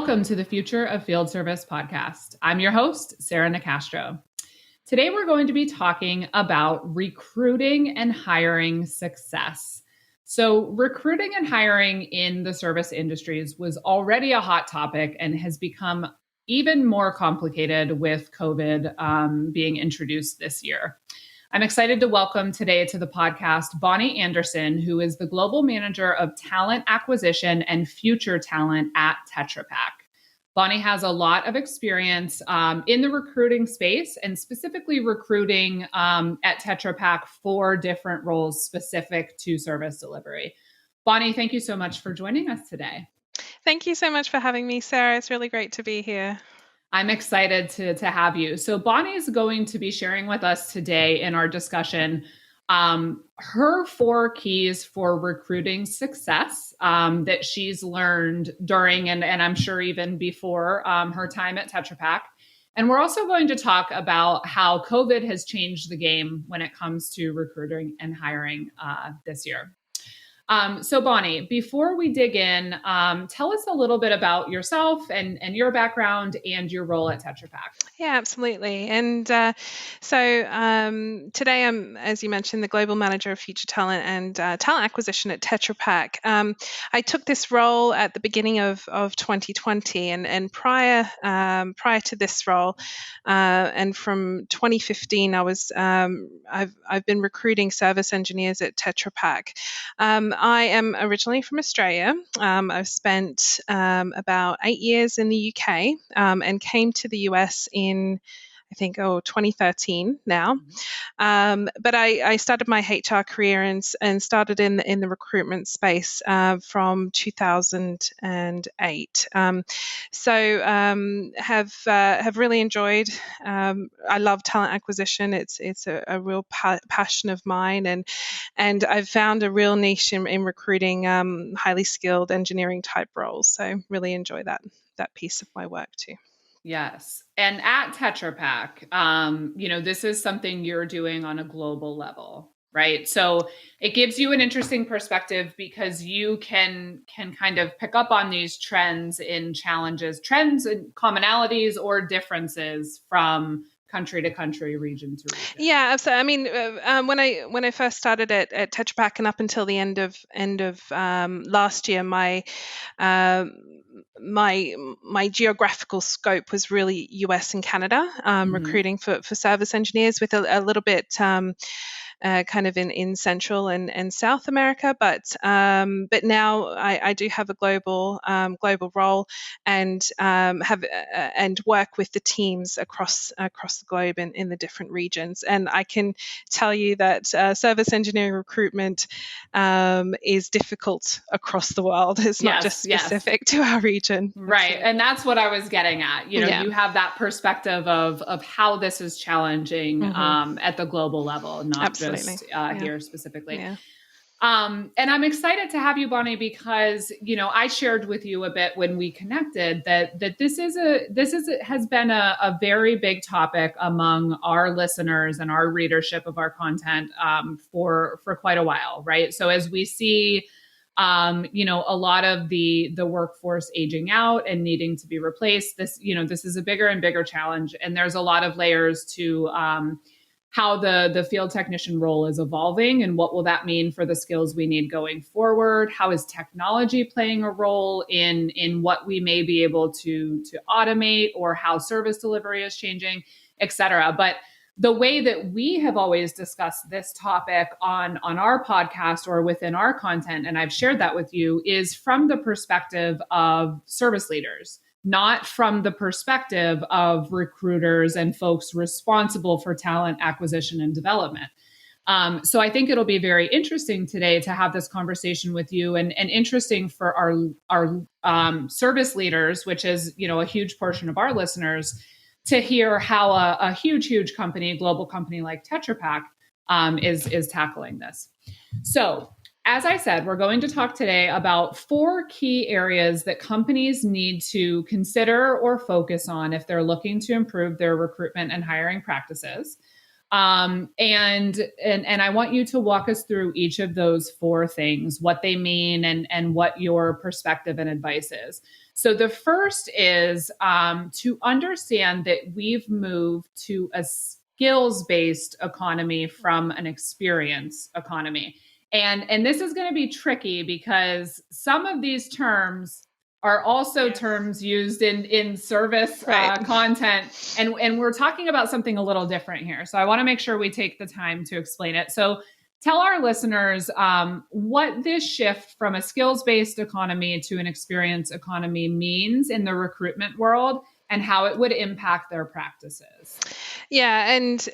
Welcome to the Future of Field Service podcast. I'm your host, Sarah Nicastro. Today, we're going to be talking about recruiting and hiring success. So recruiting and hiring in the service industries was already a hot topic and has become even more complicated with COVID being introduced this year. I'm excited to welcome today to the podcast Bonnie Anderson, who is the Global Manager of Talent Acquisition and Future Talent at Tetra Pak. Bonnie has a lot of experience in the recruiting space and specifically recruiting at Tetra Pak for different roles specific to service delivery. Bonnie, thank you so much for joining us today. Thank you so much for having me, Sarah. It's really great to be here. I'm excited to have you. So Bonnie is going to be sharing with us today in our discussion her 4 keys for recruiting success that she's learned during and I'm sure even before her time at Tetra Pak. And we're also going to talk about how COVID has changed the game when it comes to recruiting and hiring this year. So Bonnie, before we dig in, tell us a little bit about yourself and your background and your role at Tetra Pak. Yeah, absolutely. And so today I'm, as you mentioned, the Global Manager of Future Talent and Talent Acquisition at Tetra Pak. I took this role at the beginning of 2020 and prior to this role, and from 2015, I've been recruiting service engineers at Tetra Pak. I am originally from Australia. I've spent about 8 years in the UK and came to the US in, I think, 2013 now. But I started my HR career and started in the recruitment space from 2008. Have really enjoyed. I love talent acquisition. It's a real passion of mine, and I've found a real niche in recruiting highly skilled engineering type roles. So really enjoy that piece of my work too. Yes. And at Tetra Pak, this is something you're doing on a global level, right? So it gives you an interesting perspective because you can kind of pick up on these trends and commonalities or differences from country to country, region to region. Yeah, absolutely. I mean, when I first started at Tetra Pak and up until the end of last year, my geographical scope was really US and Canada, recruiting for service engineers with a little bit kind of in Central and South America, but now I do have a global role and and work with the teams across the globe in the different regions. And I can tell you that service engineering recruitment is difficult across the world. It's not just specific to our region, right? And that's what I was getting at. You have that perspective of how this is challenging at the global level, not just here specifically. Yeah. And I'm excited to have you, Bonnie, because, I shared with you a bit when we connected that this has been a very big topic among our listeners and our readership of our content for quite a while, right? So as we see, a lot of the workforce aging out and needing to be replaced, this is a bigger and bigger challenge. And there's a lot of layers to how the field technician role is evolving and what will that mean for the skills we need going forward? How is technology playing a role in what we may be able to automate, or how service delivery is changing, et cetera. But the way that we have always discussed this topic on our podcast or within our content, and I've shared that with you, is from the perspective of service leaders, not from the perspective of recruiters and folks responsible for talent acquisition and development. So I think it'll be very interesting today to have this conversation with you, and interesting for our service leaders, which is a huge portion of our listeners, to hear how a huge company, global company like Tetra Pak is tackling this. So, as I said, we're going to talk today about 4 key areas that companies need to consider or focus on if they're looking to improve their recruitment and hiring practices. And I want you to walk us through each of those 4 things, what they mean and what your perspective and advice is. So the first is to understand that we've moved to a skills-based economy from an experience economy. And this is going to be tricky because some of these terms are also terms used in service content. And we're talking about something a little different here. So I want to make sure we take the time to explain it. So tell our listeners what this shift from a skills-based economy to an experience economy means in the recruitment world and how it would impact their practices. Yeah, and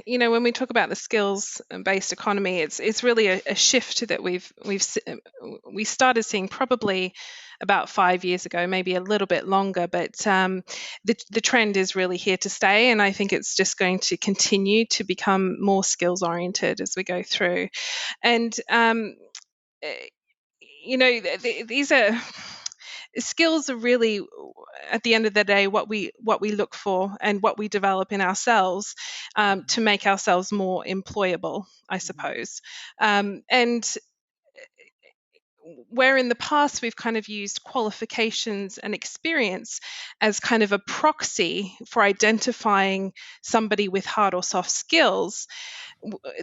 when we talk about the skills-based economy, it's really a shift that we started seeing probably about 5 years ago, maybe a little bit longer, but the trend is really here to stay, and I think it's just going to continue to become more skills-oriented as we go through. And these are skills are really, at the end of the day, what we look for and what we develop in ourselves to make ourselves more employable, I suppose. And where in the past we've kind of used qualifications and experience as kind of a proxy for identifying somebody with hard or soft skills,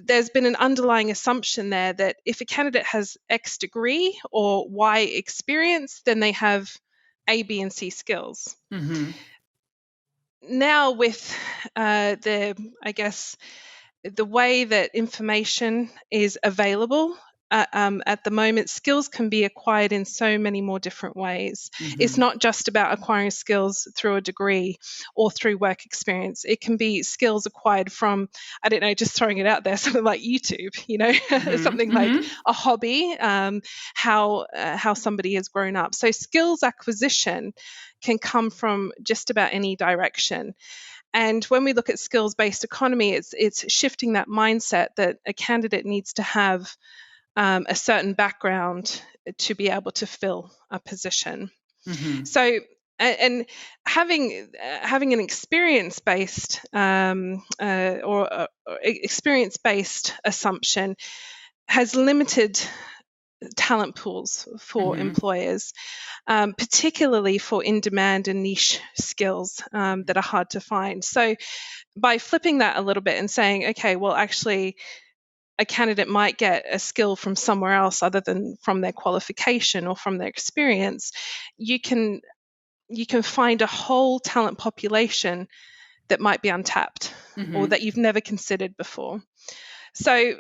there's been an underlying assumption there that if a candidate has X degree or Y experience, then they have A, B, and C skills. Mm-hmm. Now with the way that information is available at the moment, skills can be acquired in so many more different ways. Mm-hmm. It's not just about acquiring skills through a degree or through work experience. It can be skills acquired from, I don't know, just throwing it out there, something like YouTube, mm-hmm. something mm-hmm. like a hobby, how somebody has grown up. So skills acquisition can come from just about any direction. And when we look at skills-based economy, it's shifting that mindset that a candidate needs to have a certain background to be able to fill a position. Mm-hmm. So, and having an experience-based or experience-based assumption has limited talent pools for mm-hmm. employers, particularly for in-demand and niche skills that are hard to find. So by flipping that a little bit and saying, okay, well, actually, a candidate might get a skill from somewhere else other than from their qualification or from their experience, you can find a whole talent population that might be untapped mm-hmm. or that you've never considered before. So,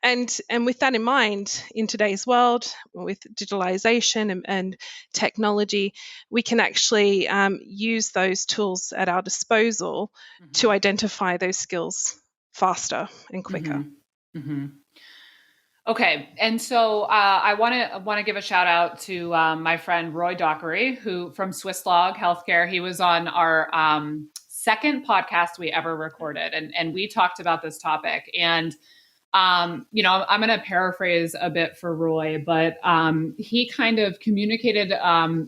and with that in mind, in today's world, with digitalization and technology, we can actually use those tools at our disposal mm-hmm. to identify those skills faster and quicker. Mm-hmm. Mm-hmm. Okay, and so I want to give a shout out to my friend Roy Dockery, who from Swisslog Healthcare. He was on our second podcast we ever recorded, and we talked about this topic. And I'm going to paraphrase a bit for Roy, but he kind of communicated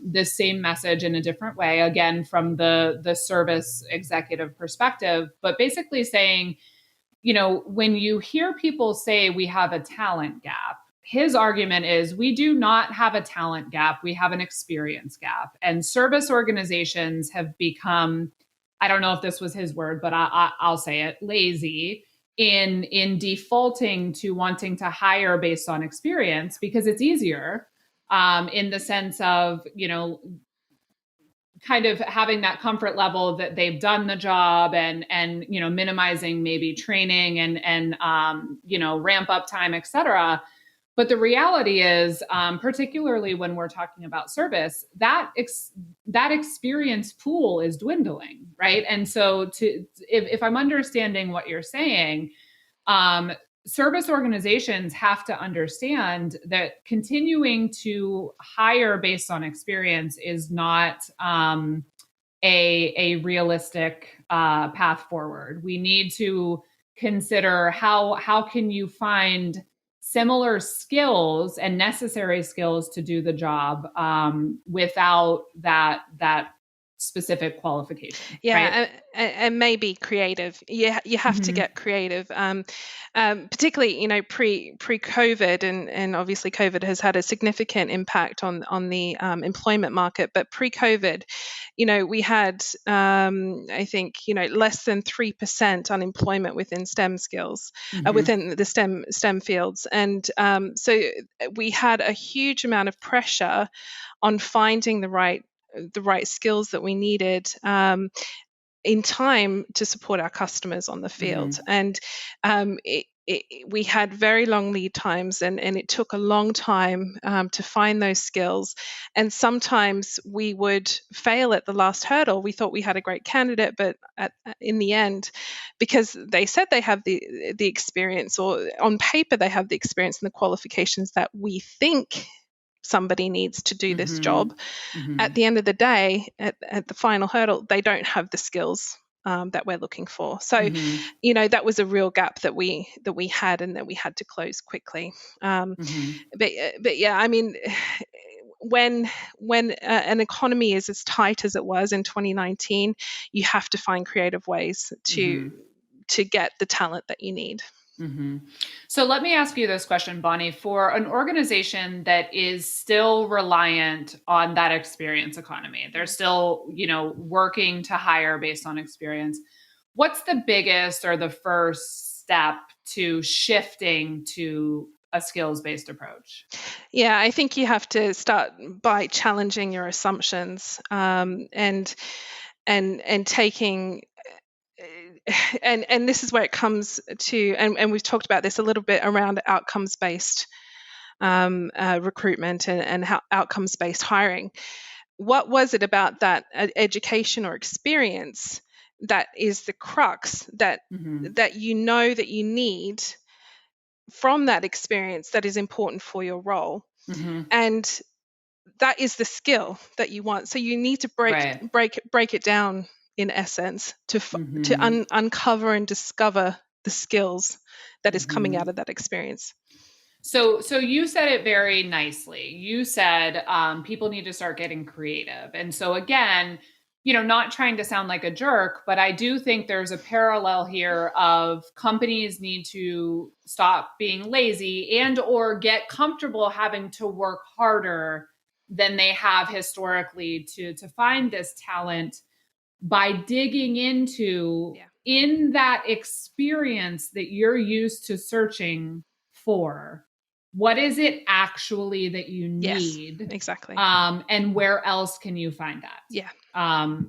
this same message in a different way, again from the service executive perspective, but basically saying, when you hear people say we have a talent gap, his argument is we do not have a talent gap. We have an experience gap. And service organizations have become, I don't know if this was his word, but I'll say it, lazy in defaulting to wanting to hire based on experience because it's easier in the sense of, kind of having that comfort level that they've done the job and minimizing maybe training and ramp up time, et cetera. But the reality is, particularly when we're talking about service, that experience pool is dwindling, right? And so if I'm understanding what you're saying, service organizations have to understand that continuing to hire based on experience is not a realistic path forward. We need to consider how can you find similar skills and necessary skills to do the job without that specific qualification. Yeah, right? and maybe creative. You have to get creative. Particularly, pre-COVID, and obviously COVID has had a significant impact on the employment market. But pre-COVID, we had I think less than 3% unemployment within STEM skills, within the STEM fields, and so we had a huge amount of pressure on finding the right skills that we needed in time to support our customers on the field. And we had very long lead times, and it took a long time to find those skills. And sometimes we would fail at the last hurdle. We thought we had a great candidate, but in the end, because they said they have the experience, or on paper they have the experience and the qualifications that we think somebody needs to do this job, at the end of the day, at the final hurdle, they don't have the skills that we're looking for. So, that was a real gap that we had, and that we had to close quickly. But yeah, I mean, when an economy is as tight as it was in 2019, you have to find creative ways to get the talent that you need. So let me ask you this question, Bonnie. For an organization that is still reliant on that experience economy, they're still, working to hire based on experience. What's the biggest or the first step to shifting to a skills-based approach? Yeah, I think you have to start by challenging your assumptions, and taking. And this is where it comes to, and we've talked about this a little bit around outcomes-based recruitment and how outcomes-based hiring. What was it about that education or experience that is the crux that that you need from that experience that is important for your role? And that is the skill that you want. So you need to break it down, in essence, to uncover and discover the skills that is coming out of that experience. So you said it very nicely. You said people need to start getting creative. And so again, not trying to sound like a jerk, but I do think there's a parallel here of companies need to stop being lazy and or get comfortable having to work harder than they have historically to find this talent, by digging into in that experience that you're used to searching for. What is it actually that you need? Yes, exactly. And where else can you find that? Yeah.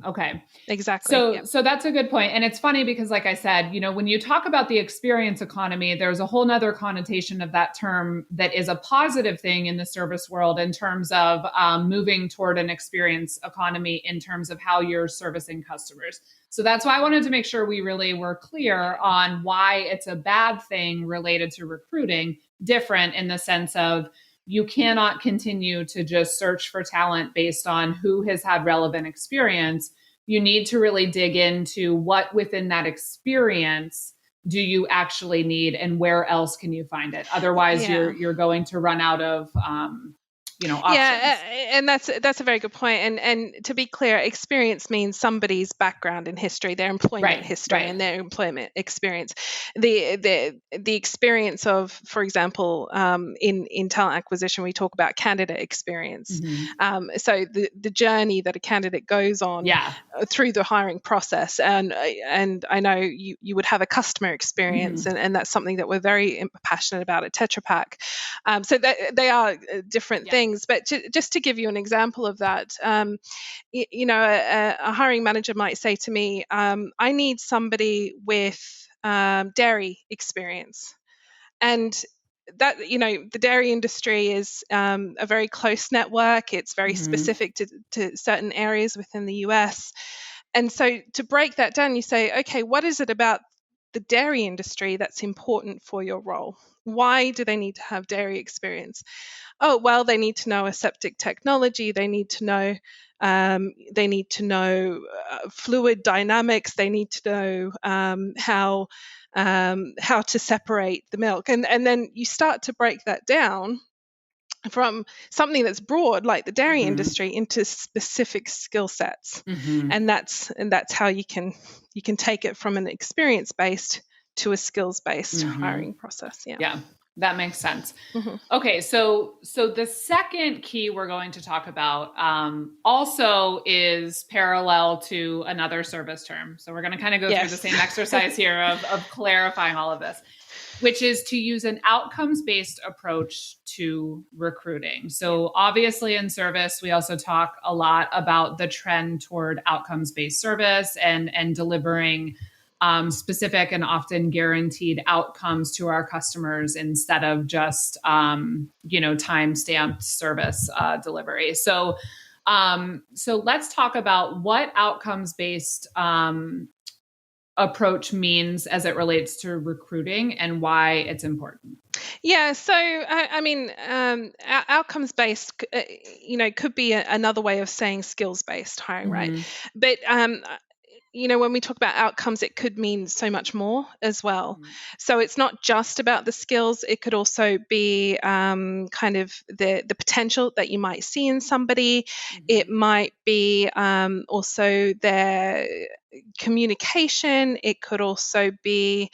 Okay. Exactly. So that's a good point. And it's funny because, like I said, when you talk about the experience economy, there's a whole nother connotation of that term that is a positive thing in the service world in terms of moving toward an experience economy in terms of how you're servicing customers. So that's why I wanted to make sure we really were clear on why it's a bad thing related to recruiting, different in the sense of you cannot continue to just search for talent based on who has had relevant experience. You need to really dig into what within that experience do you actually need and where else can you find it? Otherwise, you're going to run out of options. Yeah, and that's a very good point. And to be clear, experience means somebody's background in history, their employment history, and their employment experience. The experience of, for example, in talent acquisition, we talk about candidate experience. So the journey that a candidate goes on through the hiring process, and I know you would have a customer experience, and that's something that we're very passionate about at Tetra Pak. So they are different things. But just to give you an example of that, a hiring manager might say to me, I need somebody with dairy experience. And that, the dairy industry is a very close network. It's very specific to certain areas within the US. And so to break that down, you say, okay, what is it about the dairy industry that's important for your role? Why do they need to have dairy experience? Oh, well, they need to know aseptic technology. They need to know fluid dynamics. They need to know how to separate the milk. And then you start to break that down from something that's broad like the dairy industry into specific skill sets. And that's how you can take it from an experience-based to a skills-based hiring process. Yeah, that makes sense. Okay, so the second key we're going to talk about also is parallel to another service term. So we're going to kind of go through the same exercise here of clarifying all of this, which is to use an outcomes-based approach to recruiting. So obviously in service, we also talk a lot about the trend toward outcomes-based service and delivering specific and often guaranteed outcomes to our customers instead of just, time-stamped service delivery. So let's talk about what outcomes-based approach means as it relates to recruiting and why it's important. Yeah, so outcomes-based, could be another way of saying skills-based hiring, right? But when we talk about outcomes, it could mean so much more as well. So it's not just about the skills. It could also be kind of the potential that you might see in somebody. It might be also their communication. It could also be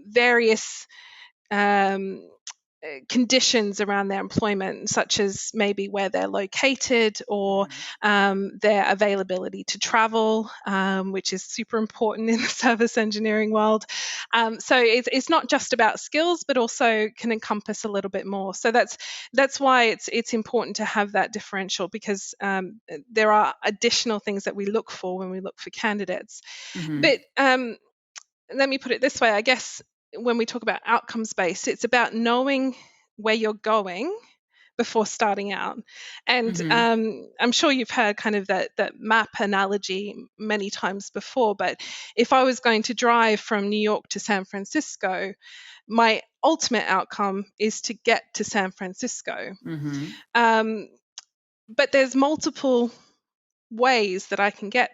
various conditions around their employment, such as maybe where they're located or their availability to travel, which is super important in the service engineering world. So it's not just about skills, but also can encompass a little bit more. So that's why it's important to have that differential, because there are additional things that we look for when we look for candidates. But let me put it this way, I guess. When we talk about outcomes-based, it's about knowing where you're going before starting out. And I'm sure you've heard kind of that map analogy many times before, but if I was going to drive from New York to San Francisco, my ultimate outcome is to get to San Francisco. But there's multiple ways that I can get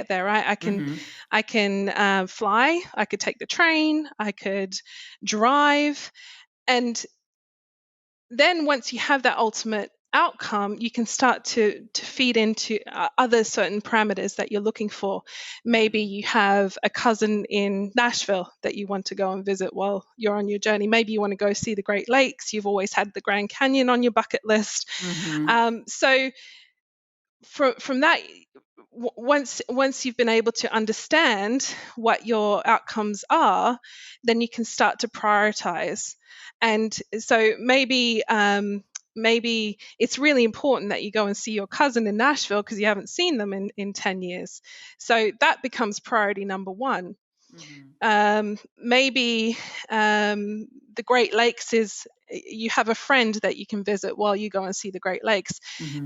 there, right? I can fly, I could take the train, I could drive, and then once you have that ultimate outcome, you can start to feed into other certain parameters that you're looking for. Maybe you have a cousin in Nashville that you want to go and visit while you're on your journey. Maybe you want to go see the Great Lakes. You've always had the Grand Canyon on your bucket list. So from that, once you've been able to understand what your outcomes are, then you can start to prioritize. And so maybe it's really important that you go and see your cousin in Nashville because you haven't seen them in 10 years. So that becomes priority number one. Maybe the Great Lakes is, you have a friend that you can visit while you go and see the Great Lakes.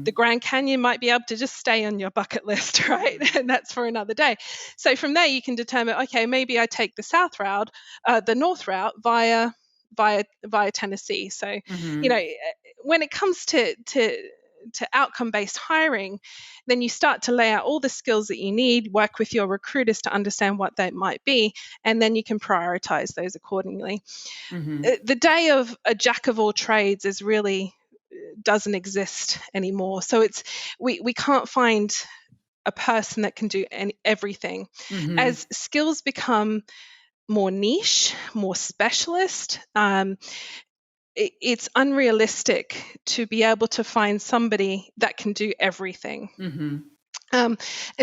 The Grand Canyon might be able to just stay on your bucket list, right? And that's for another day. So from there you can determine, okay, maybe I take the south route, the north route via Tennessee. So when it comes to outcome-based hiring, then you start to lay out all the skills that you need, work with your recruiters to understand what they might be, and then you can prioritize those accordingly. The day of a jack of all trades is really doesn't exist anymore. So we can't find a person that can do everything. As skills become more niche, more specialist, it's unrealistic to be able to find somebody that can do everything. And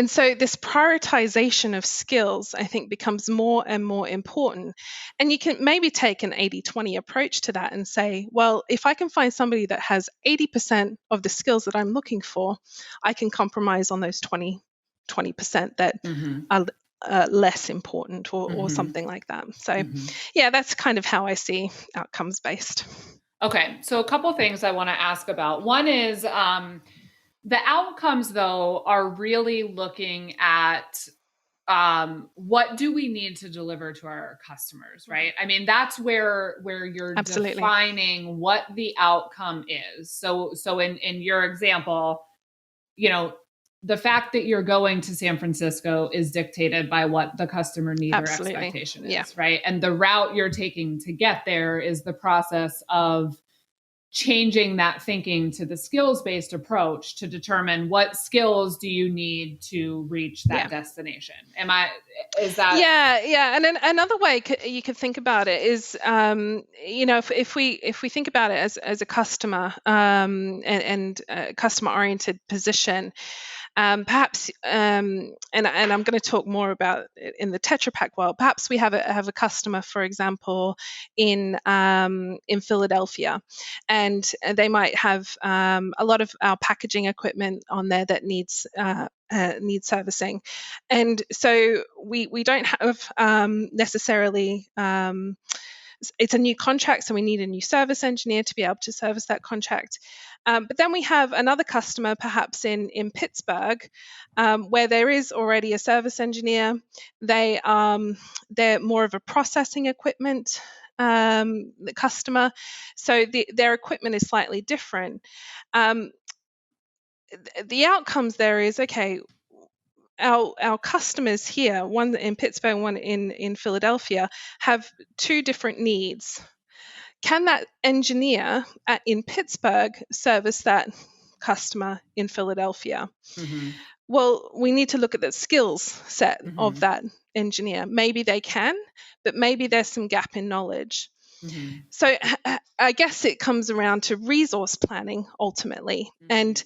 so this prioritization of skills, I think, becomes more and more important. And you can maybe take an 80-20 approach to that and say, well, if I can find somebody that has 80% of the skills that I'm looking for, I can compromise on those 20% that are less important or something like that. So yeah, that's kind of how I see outcomes-based. Okay, so a couple things I want to ask about. One is the outcomes, though, are really looking at what do we need to deliver to our customers, right? I mean, that's where you're defining what the outcome is. So in your example, the fact that you're going to San Francisco is dictated by what the customer need or expectation is, right? And the route you're taking to get there is the process of changing that thinking to the skills-based approach to determine what skills do you need to reach that destination. Is that? Yeah. And then another way you could think about it is, if we think about it as a customer, and customer-oriented position, perhaps, and I'm going to talk more about it in the Tetra Pak world. Perhaps we have a customer, for example, in Philadelphia, and they might have a lot of our packaging equipment on there that needs servicing, and so we don't have necessarily. It's a new contract, so we need a new service engineer to be able to service that contract. But then we have another customer, perhaps in Pittsburgh, where there is already a service engineer. They're more of a processing equipment the customer, so their equipment is slightly different. The outcomes there is, okay, our customers here, one in Pittsburgh, one in Philadelphia, have two different needs. Can that engineer in Pittsburgh service that customer in Philadelphia? Mm-hmm. Well, we need to look at the skills set of that engineer. Maybe they can, but maybe there's some gap in knowledge. Mm-hmm. So I guess it comes around to resource planning ultimately, and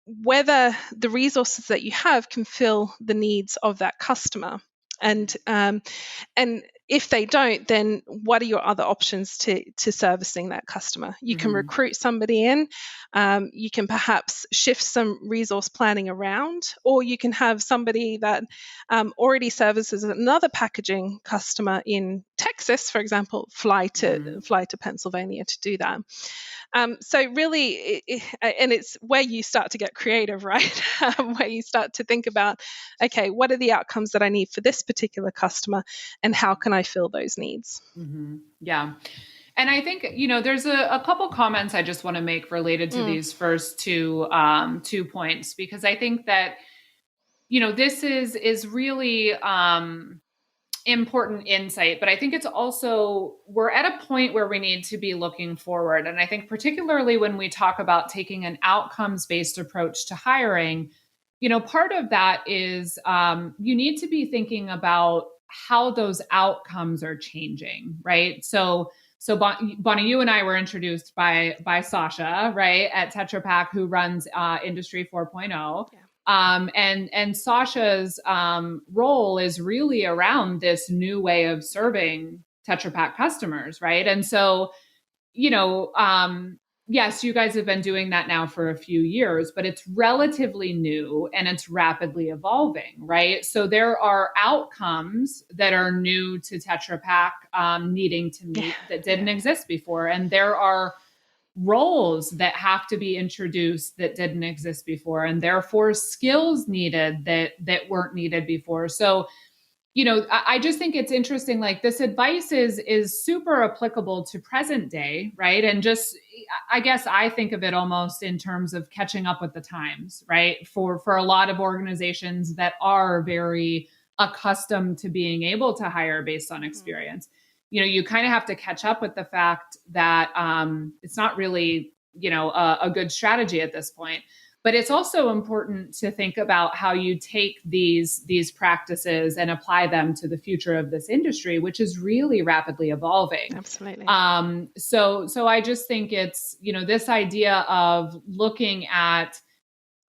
whether the resources that you have can fill the needs of that customer. And if they don't, then what are your other options to servicing that customer? You can recruit somebody in, you can perhaps shift some resource planning around, or you can have somebody that already services another packaging customer in Texas, for example, fly to Pennsylvania to do that. So really, and it's where you start to get creative, right? Where you start to think about, okay, what are the outcomes that I need for this particular customer, and how can I fill those needs? Mm-hmm. Yeah. And I think, there's a couple comments I just want to make related to these first two points, because I think that, this is really important insight, but I think it's also, we're at a point where we need to be looking forward. And I think particularly when we talk about taking an outcomes-based approach to hiring, part of that is you need to be thinking about how those outcomes are changing, right? So Bonnie, you and I were introduced by Sasha, right, at Tetra Pak, who runs Industry 4.0. Yeah. And Sasha's role is really around this new way of serving Tetra Pak customers, right? And so, yes, you guys have been doing that now for a few years, but it's relatively new and it's rapidly evolving, right? So there are outcomes that are new to Tetra Pak needing to meet that didn't exist before. And there are roles that have to be introduced that didn't exist before, and therefore skills needed that weren't needed before. So, I just think it's interesting, like this advice is super applicable to present day, right? And just, I guess I think of it almost in terms of catching up with the times, right? For a lot of organizations that are very accustomed to being able to hire based on experience. You kind of have to catch up with the fact that it's not really, a good strategy at this point. But it's also important to think about how you take these practices and apply them to the future of this industry, which is really rapidly evolving. Absolutely. So I just think it's, this idea of looking at,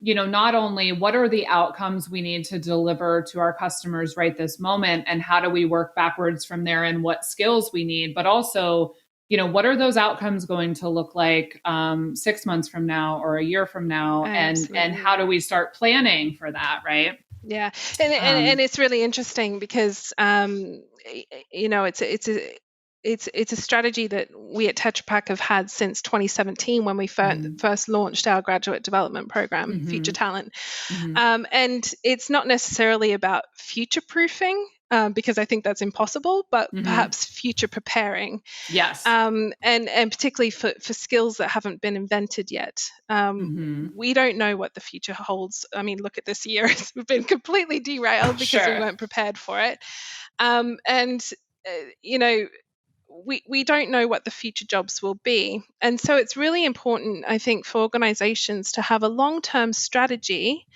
not only what are the outcomes we need to deliver to our customers right this moment, and how do we work backwards from there, and what skills we need, but also, what are those outcomes going to look like 6 months from now or a year from now, and how do we start planning for that, right? Yeah, and it's really interesting because it's a strategy that we at Tetra Pak have had since 2017 when we first launched our graduate development program, Future Talent. And it's not necessarily about future-proofing, because I think that's impossible, but perhaps future preparing. Yes. And particularly for skills that haven't been invented yet. We don't know what the future holds. I mean, look at this year. We've been completely derailed because we weren't prepared for it. we don't know what the future jobs will be. And so it's really important, I think, for organizations to have a long-term strategy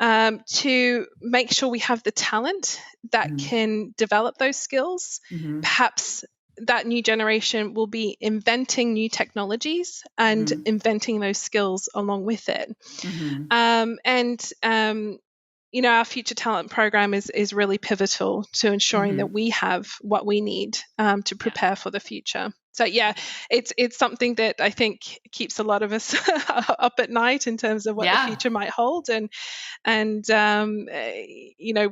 to make sure we have the talent that can develop those skills. Perhaps that new generation will be inventing new technologies and inventing those skills along with it. Our Future Talent program is really pivotal to ensuring that we have what we need to prepare for the future. So it's something that I think keeps a lot of us up at night in terms of what the future might hold, and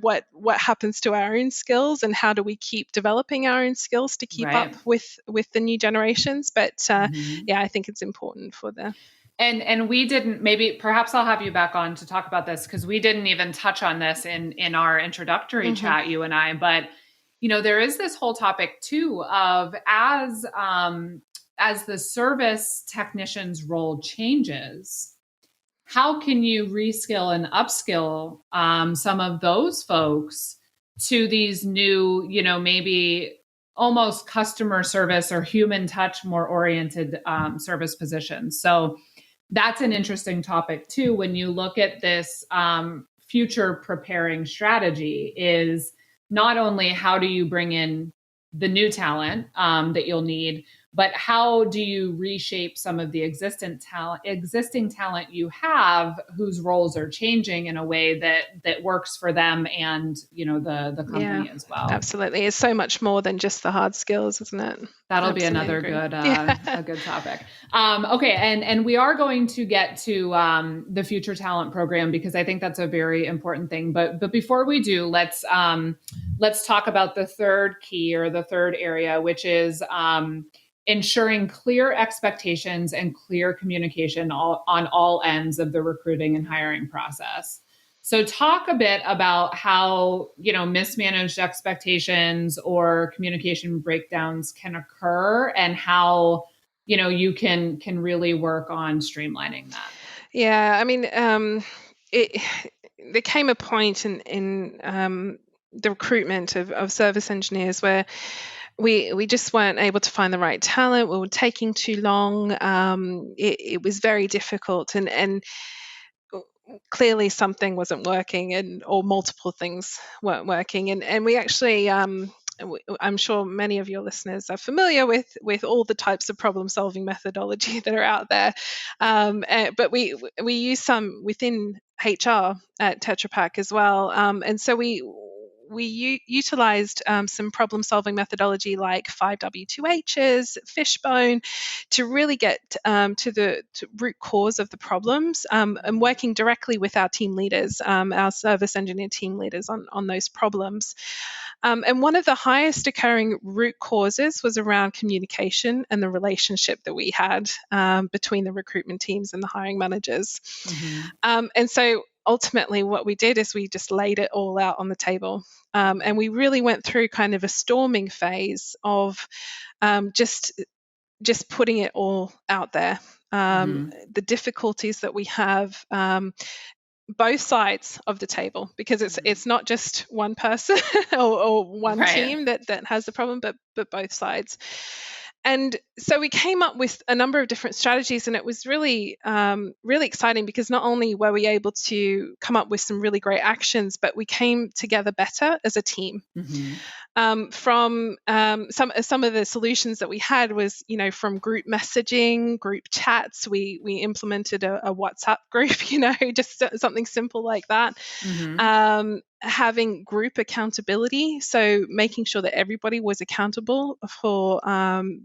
what happens to our own skills, and how do we keep developing our own skills to keep up with the new generations. But I think it's important for the. And we didn't, perhaps I'll have you back on to talk about this, because we didn't even touch on this in our introductory chat, you and I, but there is this whole topic too of as the service technician's role changes, how can you reskill and upskill some of those folks to these new, maybe almost customer service or human touch more oriented service positions. So that's an interesting topic too, when you look at this future preparing strategy, is not only how do you bring in the new talent that you'll need, but how do you reshape some of the existing talent you have, whose roles are changing in a way that works for them and the company as well. Absolutely, it's so much more than just the hard skills, isn't it? That'll be another good a good topic. Okay, and we are going to get to the Future Talent program, because I think that's a very important thing. But before we do, let's talk about the third key, or the third area, which is ensuring clear expectations and clear communication on all ends of the recruiting and hiring process. So talk a bit about how, mismanaged expectations or communication breakdowns can occur, and how, you can really work on streamlining that. Yeah, I mean, there came a point in the recruitment of service engineers where we just weren't able to find the right talent. We were taking too long. It was very difficult, and clearly something wasn't working, or multiple things weren't working. And we actually, I'm sure many of your listeners are familiar with all the types of problem-solving methodology that are out there. But we use some within HR at Tetra Pak as well. And so we utilized some problem-solving methodology like 5W2Hs, Fishbone, to really get to the root cause of the problems, and working directly with our team leaders, our service engineer team leaders on those problems. And one of the highest occurring root causes was around communication and the relationship that we had between the recruitment teams and the hiring managers. And so ultimately what we did is we just laid it all out on the table. And we really went through kind of a storming phase of just putting it all out there. The difficulties that we have, both sides of the table, because it's not just one person or one team that has the problem, but both sides. And so we came up with a number of different strategies, and it was really, really exciting, because not only were we able to come up with some really great actions, but we came together better as a team. From some of the solutions that we had was, from group messaging, group chats, we implemented a WhatsApp group, just something simple like that. Having group accountability, so making sure that everybody was accountable for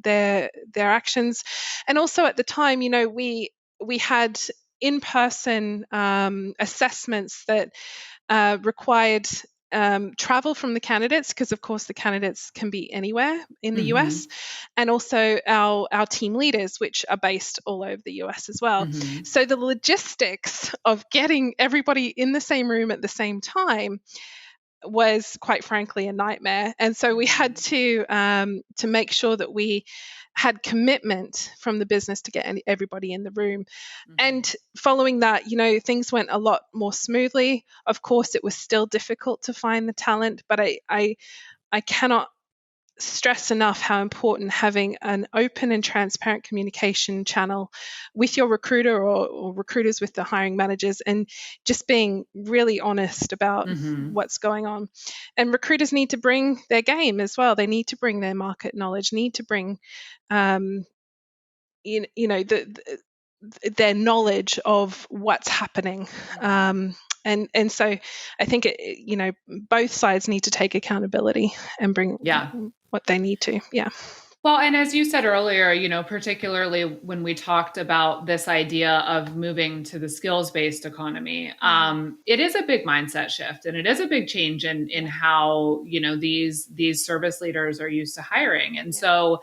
their actions. And also at the time, we had in-person assessments that required travel from the candidates, because of course the candidates can be anywhere in the US, and also our team leaders, which are based all over the US as well. So the logistics of getting everybody in the same room at the same time was, quite frankly, a nightmare. And so we had to make sure that we had commitment from the business to get everybody in the room. And following that, things went a lot more smoothly. Of course, it was still difficult to find the talent, but I cannot stress enough how important having an open and transparent communication channel with your recruiter or recruiters with the hiring managers, and just being really honest about what's going on. And recruiters need to bring their game as well. They need to bring their market knowledge, need to bring their knowledge of what's happening. And so I think both sides need to take accountability and bring what they need to. Yeah. Well, and as you said earlier, particularly when we talked about this idea of moving to the skills-based economy, it is a big mindset shift, and it is a big change in how, these service leaders are used to hiring. And so,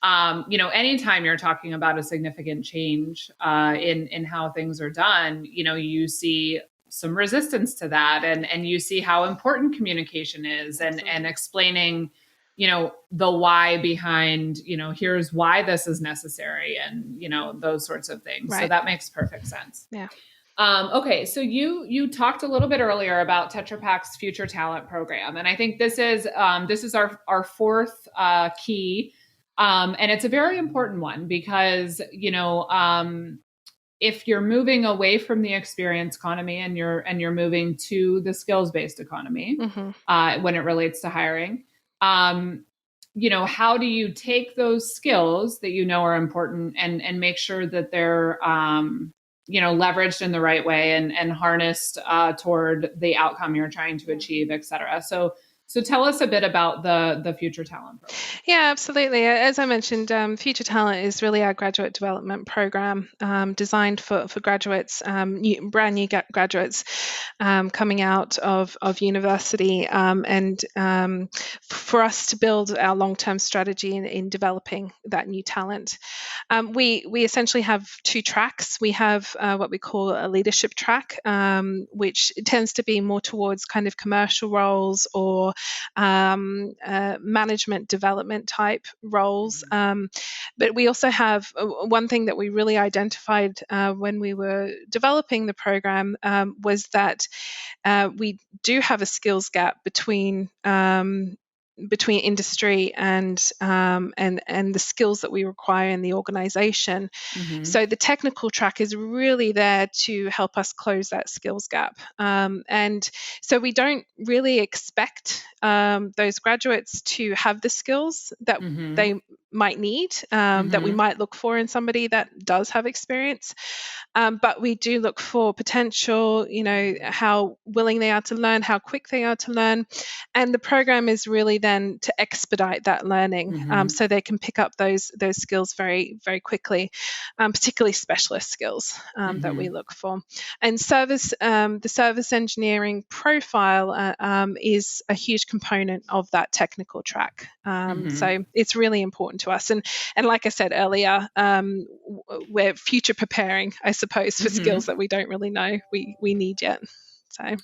anytime you're talking about a significant change in how things are done, you see some resistance to that, and you see how important communication is, and explaining the why behind, here's why this is necessary, and, those sorts of things. Right. So that makes perfect sense. Yeah. Okay. So you talked a little bit earlier about Tetra Pak's Future Talent Program. And I think this is our fourth key. And it's a very important one because, if you're moving away from the experience economy and you're moving to the skills-based economy, when it relates to hiring, how do you take those skills that are important and make sure that they're, leveraged in the right way and harnessed toward the outcome you're trying to achieve, et cetera. So tell us a bit about the Future Talent Program. Yeah, absolutely. As I mentioned, Future Talent is really our graduate development program designed for graduates, brand new graduates coming out of university, and for us to build our long-term strategy in developing that new talent. We essentially have two tracks. We have what we call a leadership track, which tends to be more towards kind of commercial roles or management development type roles. But we also have one thing that we really identified when we were developing the program was that we do have a skills gap between industry and the skills that we require in the organization. So the technical track is really there to help us close that skills gap. And so we don't really expect those graduates to have the skills that they might need, that we might look for in somebody that does have experience. But we do look for potential, how willing they are to learn, how quick they are to learn. And the program is really then to expedite that learning, so they can pick up those skills very, very quickly, particularly specialist skills that we look for. And the service engineering profile is a huge component of that technical track. So it's really important to us. And like I said earlier, we're future preparing, I suppose, for skills that we don't really know we need yet. So.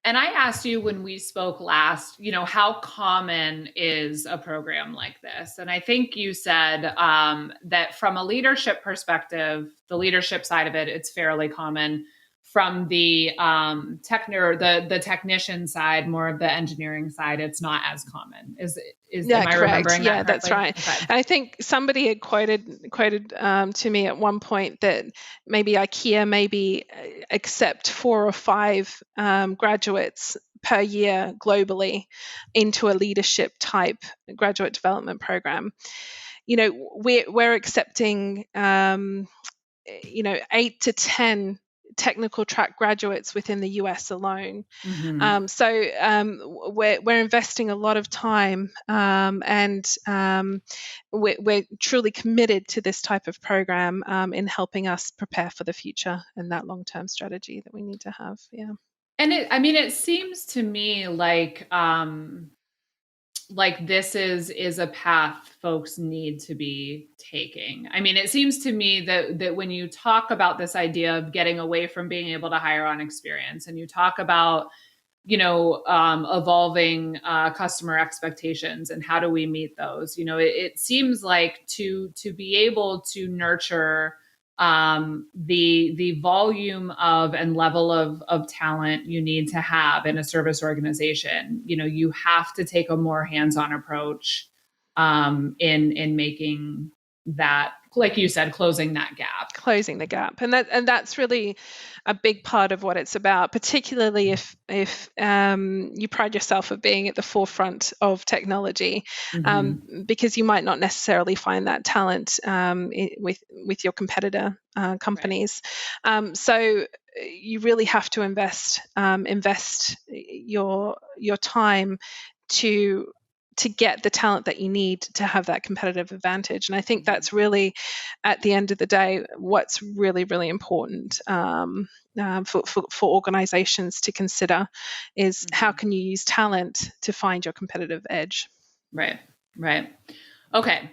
And I asked you when we spoke last, how common is a program like this? And I think you said that from a leadership perspective, the leadership side of it, it's fairly common. From the the technician side, more of the engineering side, it's not as common. Am I remembering that correctly? Yeah, that's right. Okay. I think somebody had quoted to me at one point that maybe IKEA maybe accept 4 or 5 graduates per year globally into a leadership type graduate development program. We're accepting 8 to 10 technical track graduates within the US alone. So we're investing a lot of time, and we're truly committed to this type of program in helping us prepare for the future and that long-term strategy that we need to have. Yeah. And it seems to me like this is a path folks need to be taking. It seems to me that when you talk about this idea of getting away from being able to hire on experience, and you talk about, evolving customer expectations and how do we meet those, it seems like to be able to nurture the volume of and level of talent you need to have in a service organization, you have to take a more hands-on approach in making that, like you said, closing the gap. And that's really a big part of what it's about, particularly if you pride yourself of being at the forefront of technology, because you might not necessarily find that talent with your competitor companies. Right. So you really have to invest your time to get the talent that you need to have that competitive advantage. And I think that's really, at the end of the day, what's really, really important for organizations to consider is how can you use talent to find your competitive edge. Right. Okay.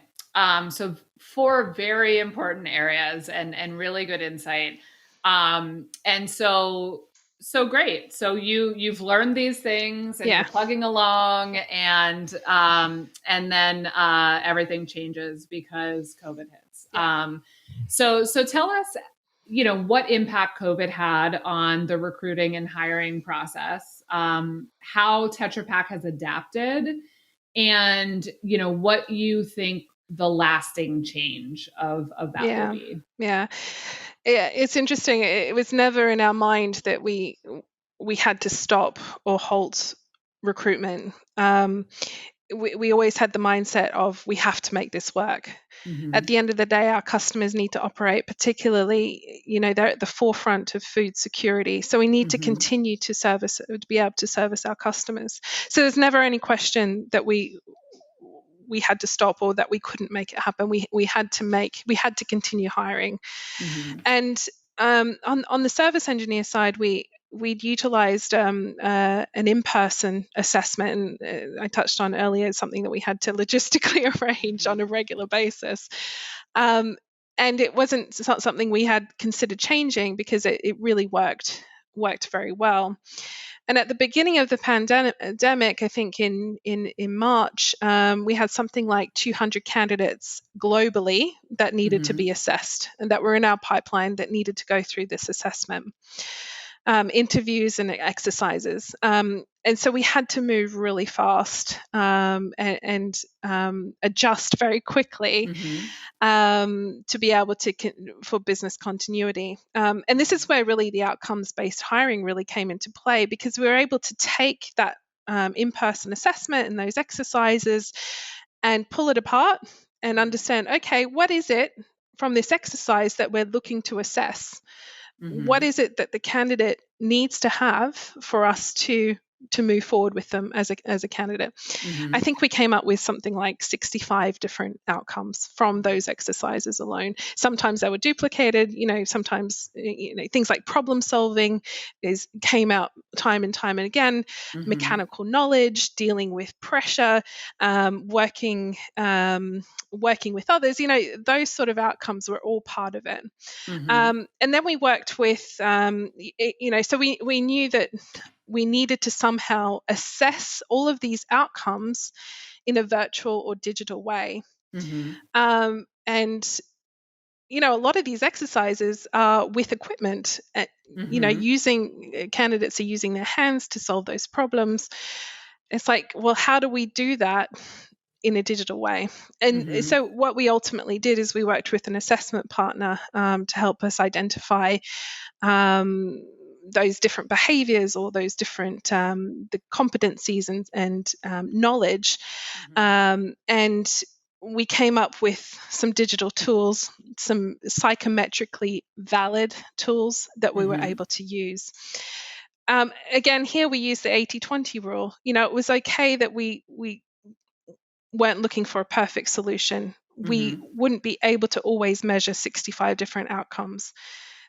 So 4 very important areas and really good insight. And so great. So you've learned these things and you're plugging along, and then everything changes because COVID hits. So tell us, what impact COVID had on the recruiting and hiring process, how Tetra Pak has adapted, and what you think the lasting change of that will be. Yeah, it's interesting. It was never in our mind that we had to stop or halt recruitment. We always had the mindset of we have to make this work. At the end of the day, our customers need to operate, particularly, they're at the forefront of food security. So we need to continue to be able to service our customers. So there's never any question that we had to stop or that we couldn't make it happen. We had to continue hiring. And on the service engineer side, we'd utilized an in-person assessment, and I touched on earlier, something that we had to logistically arrange on a regular basis. And it wasn't something we had considered changing because it really worked very well. And at the beginning of the pandemic, I think in March, we had something like 200 candidates globally that needed to be assessed and that were in our pipeline that needed to go through this assessment, interviews and exercises. And so we had to move really fast and adjust very quickly to be able to for business continuity. And this is where really the outcomes-based hiring really came into play, because we were able to take that in-person assessment and those exercises and pull it apart and understand, okay, what is it from this exercise that we're looking to assess? What is it that the candidate needs to have for us to move forward with them as a candidate? I think we came up with something like 65 different outcomes from those exercises alone. Sometimes they were duplicated, sometimes things like problem solving came out time and time and again, mechanical knowledge, dealing with pressure, working with others, those sort of outcomes were all part of it. And then we worked with, so we knew that we needed to somehow assess all of these outcomes in a virtual or digital way. And, a lot of these exercises are with equipment, candidates are using their hands to solve those problems. It's like, well, how do we do that in a digital way? And so what we ultimately did is we worked with an assessment partner to help us identify those different behaviors or those different the competencies and knowledge. And we came up with some digital tools, some psychometrically valid tools that we were able to use. Again, here we use the 80-20 rule. It was okay that we weren't looking for a perfect solution. We wouldn't be able to always measure 65 different outcomes.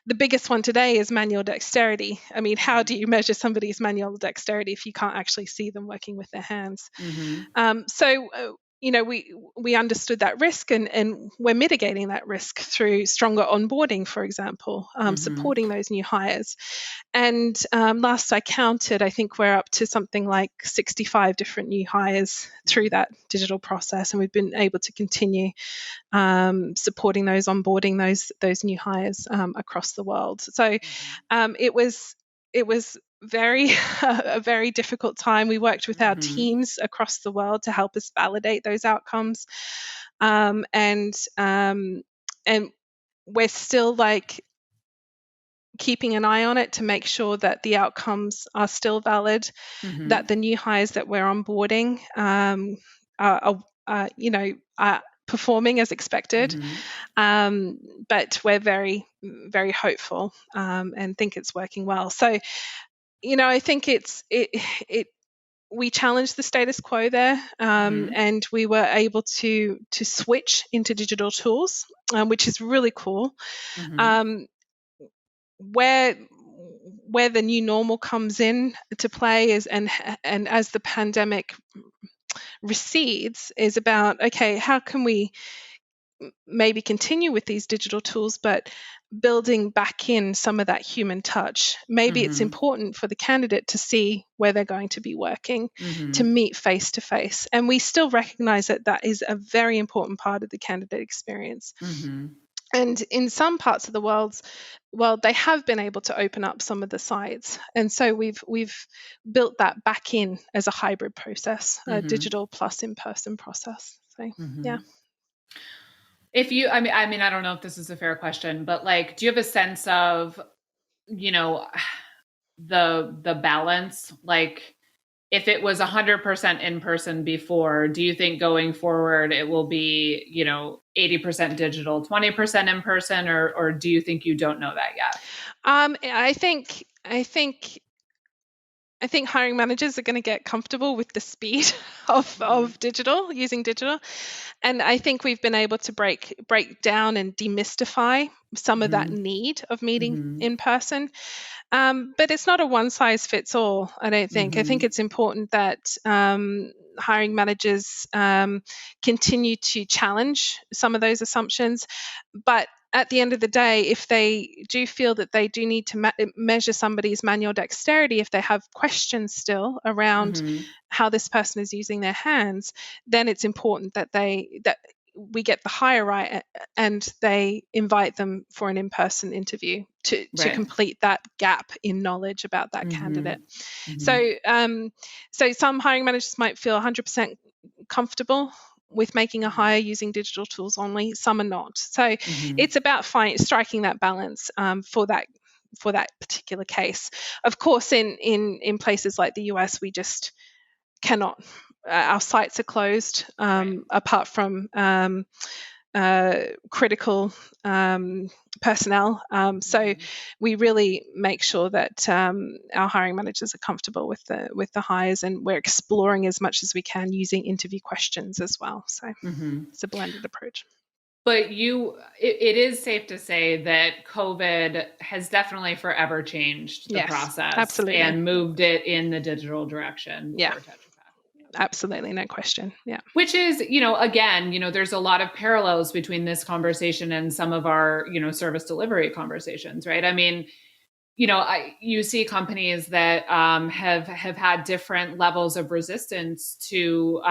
The biggest one today is manual dexterity. I mean, how do you measure somebody's manual dexterity if you can't actually see them working with their hands? We understood that risk, and we're mitigating that risk through stronger onboarding, for example, supporting those new hires. And last I counted, I think we're up to something like 65 different new hires through that digital process, and we've been able to continue supporting those, onboarding those new hires across the world. So it was a very difficult time. We worked with our teams across the world to help us validate those outcomes, and we're still like keeping an eye on it to make sure that the outcomes are still valid, that the new hires that we're onboarding are performing as expected. But we're very, very hopeful and think it's working well. So, I think we challenged the status quo there, and we were able to switch into digital tools, which is really cool. Where the new normal comes in to play is, and as the pandemic recedes, is about, okay, how can we maybe continue with these digital tools, but building back in some of that human touch. Maybe it's important for the candidate to see where they're going to be working, to meet face to face. And we still recognize that that is a very important part of the candidate experience. And in some parts of the world, they have been able to open up some of the sites. And so we've built that back in as a hybrid process, a digital plus in-person process. So, yeah. If you, I mean, I don't know if this is a fair question, but like, do you have a sense of, the balance? Like, if it was 100% in person before, do you think going forward it will be, 80% digital, 20% in person, or do you think you don't know that yet? I think hiring managers are going to get comfortable with the speed of using digital. And I think we've been able to break down and demystify some of that need of meeting in person. But it's not a one size fits all, I don't think. I think it's important that hiring managers continue to challenge some of those assumptions. But at the end of the day, if they do feel that they do need to measure somebody's manual dexterity, if they have questions still around how this person is using their hands, then it's important that we get the hire right and they invite them for an in-person interview to complete that gap in knowledge about that candidate. So some hiring managers might feel 100% comfortable with making a hire using digital tools only, some are not. So it's about striking that balance for that particular case. Of course, in places like the US, we just cannot. Our sites are closed, apart from critical personnel. So we really make sure that our hiring managers are comfortable with the hires, and we're exploring as much as we can using interview questions as well. So it's a blended approach. But it is safe to say that COVID has definitely forever changed the process, absolutely, and moved it in the digital direction for Tetra Pak. Absolutely, no question. Yeah. Which is, again, there's a lot of parallels between this conversation and some of our, service delivery conversations, right? I mean, you see companies that have had different levels of resistance to,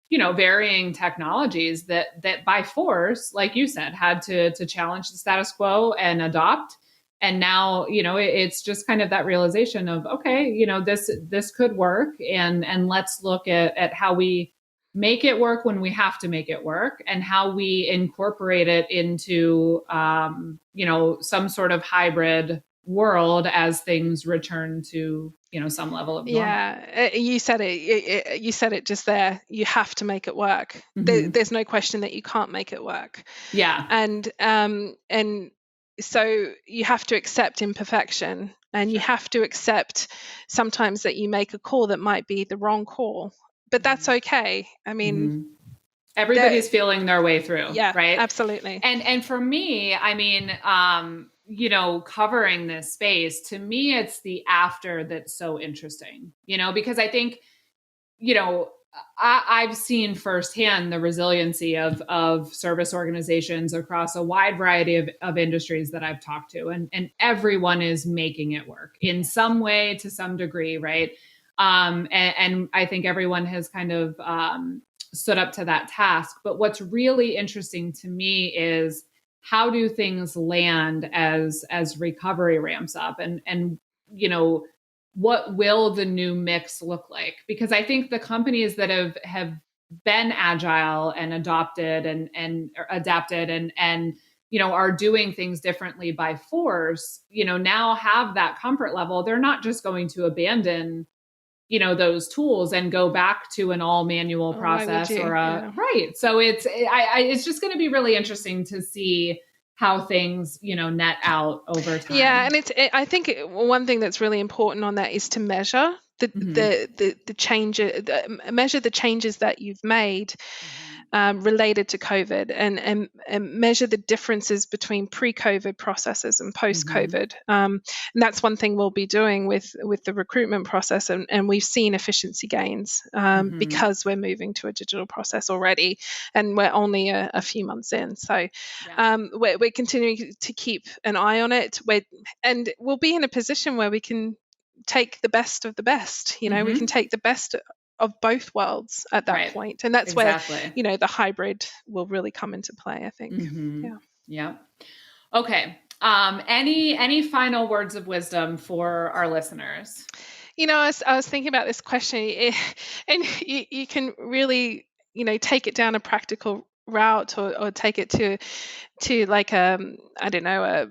varying technologies that by force, like you said, had to challenge the status quo and adopt. And now, it's just kind of that realization of, okay, this could work, and let's look at how we make it work when we have to make it work, and how we incorporate it into, some sort of hybrid world as things return to, some level of normal. Yeah, you said it. You said it just there. You have to make it work. There's no question that you can't make it work. Yeah, and so you have to accept imperfection, and you have to accept sometimes that you make a call that might be the wrong call, but that's okay. I mean, everybody's feeling their way through. Yeah, right. Absolutely. And for me, I mean, covering this space, to me, it's the after that's so interesting, because I think, I've seen firsthand the resiliency of service organizations across a wide variety of industries that I've talked to, and everyone is making it work in some way, to some degree, right? And I think everyone has kind of stood up to that task. But what's really interesting to me is, how do things land as recovery ramps up, and what will the new mix look like? Because I think the companies that have been agile and adapted and are doing things differently by force, now have that comfort level. They're not just going to abandon those tools and go back to an all manual process right. So it's just going to be really interesting to see how things, net out over time. Yeah. And I think one thing that's really important on that is to measure the changes, measure the changes that you've made related to COVID, and measure the differences between pre-COVID processes and post-COVID. And that's one thing we'll be doing with the recruitment process, and we've seen efficiency gains because we're moving to a digital process already, and we're only a few months in. So we're continuing to keep an eye on it. And we'll be in a position where we can take the best of the best. We can take the best of both worlds at that point. And that's where, the hybrid will really come into play, I think. Yeah. Okay. Any final words of wisdom for our listeners? I was thinking about this question, and you can really, take it down a practical route, or take it to like, I don't know,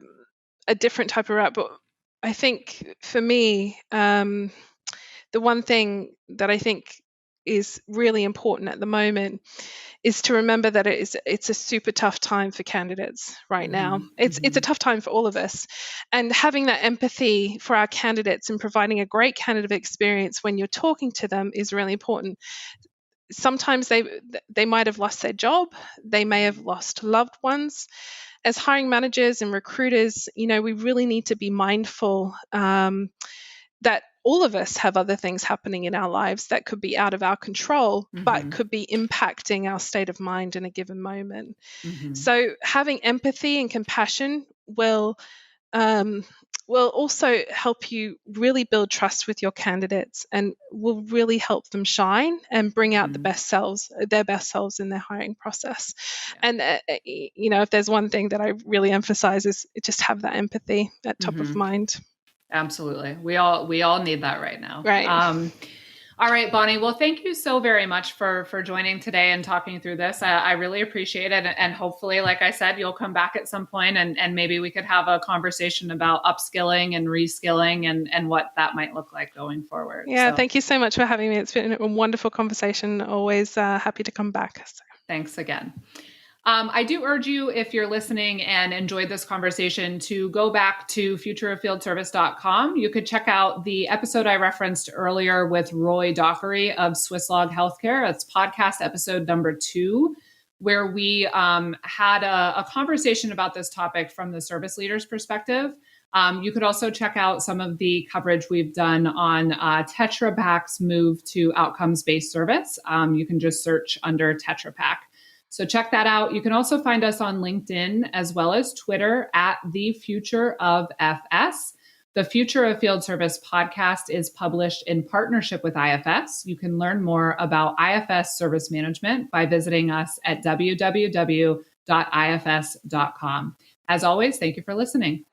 a different type of route. But I think for me, the one thing that I think is really important at the moment is to remember that it's a super tough time for candidates right now. It's a tough time for all of us, and having that empathy for our candidates and providing a great candidate experience when you're talking to them is really important. Sometimes they might have lost their job, they may have lost loved ones. As hiring managers and recruiters, we really need to be mindful that all of us have other things happening in our lives that could be out of our control, but could be impacting our state of mind in a given moment. So having empathy and compassion will also help you really build trust with your candidates, and will really help them shine and bring out their best selves in their hiring process. And if there's one thing that I really emphasize, is just have that empathy at top of mind. Absolutely. We all need that right now. Right. All right, Bonnie. Well, thank you so very much for joining today and talking through this. I really appreciate it. And hopefully, like I said, you'll come back at some point and maybe we could have a conversation about upskilling and reskilling and what that might look like going forward. Yeah. So, thank you so much for having me. It's been a wonderful conversation. Always happy to come back. So. Thanks again. I do urge you, if you're listening and enjoyed this conversation, to go back to futureoffieldservice.com. You could check out the episode I referenced earlier with Roy Dockery of Swisslog Healthcare. It's podcast episode number 2, where we had a conversation about this topic from the service leader's perspective. You could also check out some of the coverage we've done on Tetra Pak's move to outcomes-based service. You can just search under Tetra Pak. So check that out. You can also find us on LinkedIn as well as Twitter at The Future of FS. The Future of Field Service podcast is published in partnership with IFS. You can learn more about IFS service management by visiting us at www.ifs.com. As always, thank you for listening.